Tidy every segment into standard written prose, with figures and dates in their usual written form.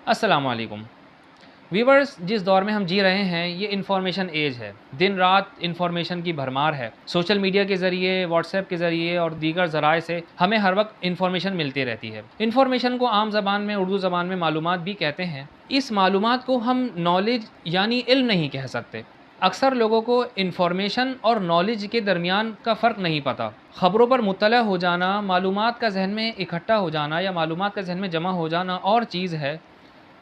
السلام علیکم ویورز، جس دور میں ہم جی رہے ہیں یہ انفارمیشن ایج ہے۔ دن رات انفارمیشن کی بھرمار ہے۔ سوشل میڈیا کے ذریعے، واٹس ایپ کے ذریعے اور دیگر ذرائع سے ہمیں ہر وقت انفارمیشن ملتی رہتی ہے۔ انفارمیشن کو عام زبان میں، اردو زبان میں معلومات بھی کہتے ہیں۔ اس معلومات کو ہم نالج یعنی علم نہیں کہہ سکتے۔ اکثر لوگوں کو انفارمیشن اور نالج کے درمیان کا فرق نہیں پتہ۔ خبروں پر مطلع ہو جانا، معلومات کا ذہن میں اکٹھا ہو جانا یا معلومات کا ذہن میں جمع ہو جانا اور چیز ہے،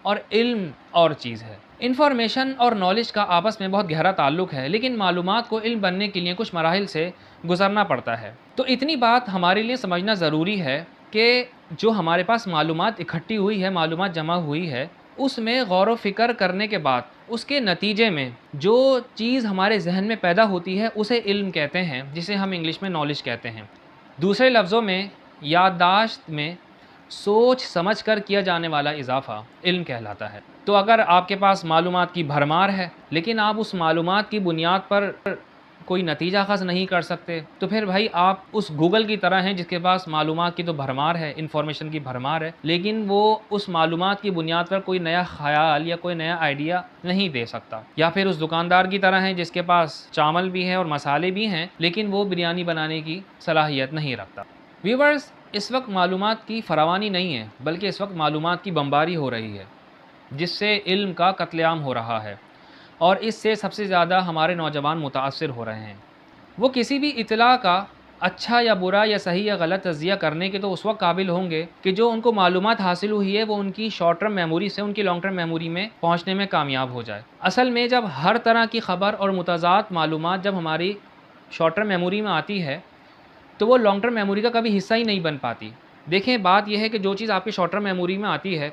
اور علم اور چیز ہے۔ انفارمیشن اور نالج کا آپس میں بہت گہرا تعلق ہے، لیکن معلومات کو علم بننے کے لیے کچھ مراحل سے گزرنا پڑتا ہے۔ تو اتنی بات ہمارے لیے سمجھنا ضروری ہے کہ جو ہمارے پاس معلومات اکٹھی ہوئی ہے، معلومات جمع ہوئی ہے، اس میں غور و فکر کرنے کے بعد اس کے نتیجے میں جو چیز ہمارے ذہن میں پیدا ہوتی ہے اسے علم کہتے ہیں، جسے ہم انگلش میں نالج کہتے ہیں۔ دوسرے لفظوں میں یادداشت میں سوچ سمجھ کر کیا جانے والا اضافہ علم کہلاتا ہے۔ تو اگر آپ کے پاس معلومات کی بھرمار ہے لیکن آپ اس معلومات کی بنیاد پر کوئی نتیجہ اخذ نہیں کر سکتے، تو پھر بھائی آپ اس گوگل کی طرح ہیں جس کے پاس معلومات کی تو بھرمار ہے، انفارمیشن کی بھرمار ہے، لیکن وہ اس معلومات کی بنیاد پر کوئی نیا خیال یا کوئی نیا آئیڈیا نہیں دے سکتا۔ یا پھر اس دکاندار کی طرح ہیں جس کے پاس چاول بھی ہے اور مسالے بھی ہیں، لیکن وہ بریانی بنانے کی صلاحیت نہیں رکھتا۔ ویورز، اس وقت معلومات کی فراوانی نہیں ہے، بلکہ اس وقت معلومات کی بمباری ہو رہی ہے، جس سے علم کا قتل عام ہو رہا ہے، اور اس سے سب سے زیادہ ہمارے نوجوان متاثر ہو رہے ہیں۔ وہ کسی بھی اطلاع کا اچھا یا برا یا صحیح یا غلط تجزیہ کرنے کے تو اس وقت قابل ہوں گے کہ جو ان کو معلومات حاصل ہوئی ہے وہ ان کی شارٹ ٹرم میموری سے ان کی لانگ ٹرم میموری میں پہنچنے میں کامیاب ہو جائے۔ اصل میں جب ہر طرح کی خبر اور متضاد معلومات جب ہماری شارٹ ٹرم میموری میں آتی ہے تو وہ لانگ ٹرم میموری کا کبھی حصہ ہی نہیں بن پاتی۔ دیکھیں، بات یہ ہے کہ جو چیز آپ کی شارٹ ٹرم میموری میں آتی ہے،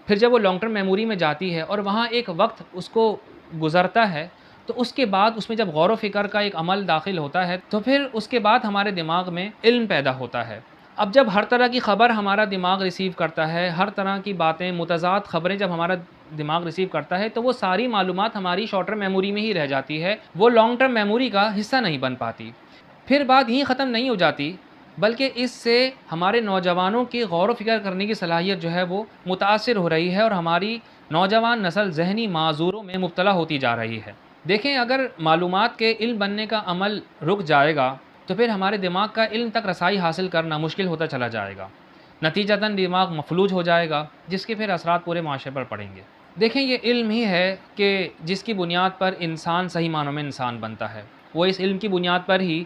پھر جب وہ لانگ ٹرم میموری میں جاتی ہے اور وہاں ایک وقت اس کو گزرتا ہے، تو اس کے بعد اس میں جب غور و فکر کا ایک عمل داخل ہوتا ہے تو پھر اس کے بعد ہمارے دماغ میں علم پیدا ہوتا ہے۔ اب جب ہر طرح کی خبر ہمارا دماغ ریسیو کرتا ہے، ہر طرح کی باتیں، متضاد خبریں جب ہمارا دماغ ریسیو کرتا ہے، تو وہ ساری معلومات ہماری شارٹ ٹرم میموری میں ہی رہ جاتی ہے، وہ لانگ ٹرم میموری کا حصہ نہیں بن پاتی۔ پھر بات یہیں ختم نہیں ہو جاتی، بلکہ اس سے ہمارے نوجوانوں کی غور و فکر کرنے کی صلاحیت جو ہے وہ متاثر ہو رہی ہے، اور ہماری نوجوان نسل ذہنی معذوروں میں مبتلا ہوتی جا رہی ہے۔ دیکھیں، اگر معلومات کے علم بننے کا عمل رک جائے گا تو پھر ہمارے دماغ کا علم تک رسائی حاصل کرنا مشکل ہوتا چلا جائے گا، نتیجتاً دماغ مفلوج ہو جائے گا، جس کے پھر اثرات پورے معاشرے پر پڑیں گے۔ دیکھیں، یہ علم ہی ہے کہ جس کی بنیاد پر انسان صحیح معنوں میں انسان بنتا ہے، وہ اس علم کی بنیاد پر ہی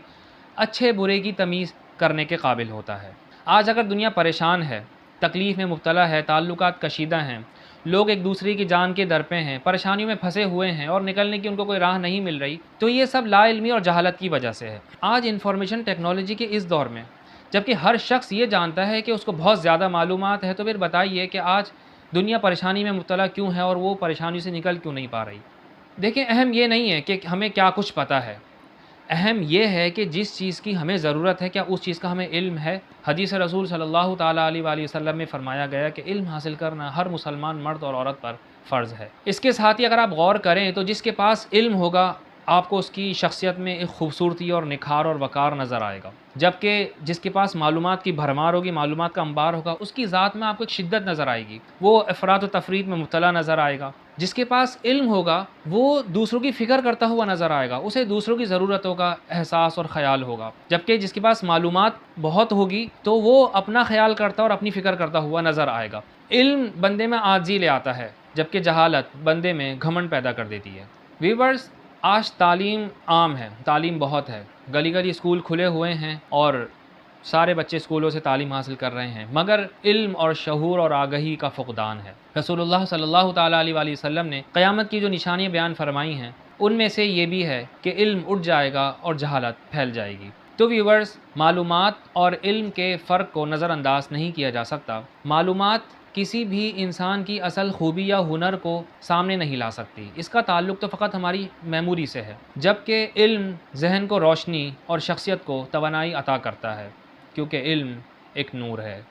اچھے برے کی تمیز کرنے کے قابل ہوتا ہے۔ آج اگر دنیا پریشان ہے، تکلیف میں مبتلا ہے، تعلقات کشیدہ ہیں، لوگ ایک دوسرے کی جان کے در پہ ہیں، پریشانیوں میں پھنسے ہوئے ہیں اور نکلنے کی ان کو کوئی راہ نہیں مل رہی، تو یہ سب لا علمی اور جہالت کی وجہ سے ہے۔ آج انفارمیشن ٹیکنالوجی کے اس دور میں جبکہ ہر شخص یہ جانتا ہے کہ اس کو بہت زیادہ معلومات ہے، تو پھر بتائیے کہ آج دنیا پریشانی میں مبتلا کیوں ہے اور وہ پریشانی سے نکل کیوں نہیں پا رہی؟ دیکھیں، اہم یہ نہیں ہے کہ ہمیں کیا کچھ پتہ ہے، اہم یہ ہے کہ جس چیز کی ہمیں ضرورت ہے کیا اس چیز کا ہمیں علم ہے۔ حدیث رسول صلی اللہ تعالیٰ علیہ وآلہ وسلم میں فرمایا گیا کہ علم حاصل کرنا ہر مسلمان مرد اور عورت پر فرض ہے۔ اس کے ساتھ ہی اگر آپ غور کریں تو جس کے پاس علم ہوگا آپ کو اس کی شخصیت میں ایک خوبصورتی اور نکھار اور وقار نظر آئے گا، جبکہ جس کے پاس معلومات کی بھرمار ہوگی، معلومات کا انبار ہوگا، اس کی ذات میں آپ کو ایک شدت نظر آئے گی، وہ افراط و تفریط میں مبتلا نظر آئے گا۔ جس کے پاس علم ہوگا وہ دوسروں کی فکر کرتا ہوا نظر آئے گا، اسے دوسروں کی ضرورتوں کا احساس اور خیال ہوگا، جبکہ جس کے پاس معلومات بہت ہوگی تو وہ اپنا خیال کرتا اور اپنی فکر کرتا ہوا نظر آئے گا۔ علم بندے میں عاجزی لے آتا ہے، جبکہ جہالت بندے میں گھمنڈ پیدا کر دیتی ہے۔ ویورز، آج تعلیم عام ہے، تعلیم بہت ہے، گلی گلی اسکول کھلے ہوئے ہیں اور سارے بچے اسکولوں سے تعلیم حاصل کر رہے ہیں، مگر علم اور شعور اور آگہی کا فقدان ہے۔ رسول اللہ صلی اللہ تعالیٰ علیہ وآلہ وسلم نے قیامت کی جو نشانیاں بیان فرمائی ہیں ان میں سے یہ بھی ہے کہ علم اٹھ جائے گا اور جہالت پھیل جائے گی۔ تو ویورز، معلومات اور علم کے فرق کو نظر انداز نہیں کیا جا سکتا۔ معلومات کسی بھی انسان کی اصل خوبی یا ہنر کو سامنے نہیں لا سکتی، اس کا تعلق تو فقط ہماری میموری سے ہے، جبکہ علم ذہن کو روشنی اور شخصیت کو توانائی عطا کرتا ہے، کیونکہ علم ایک نور ہے۔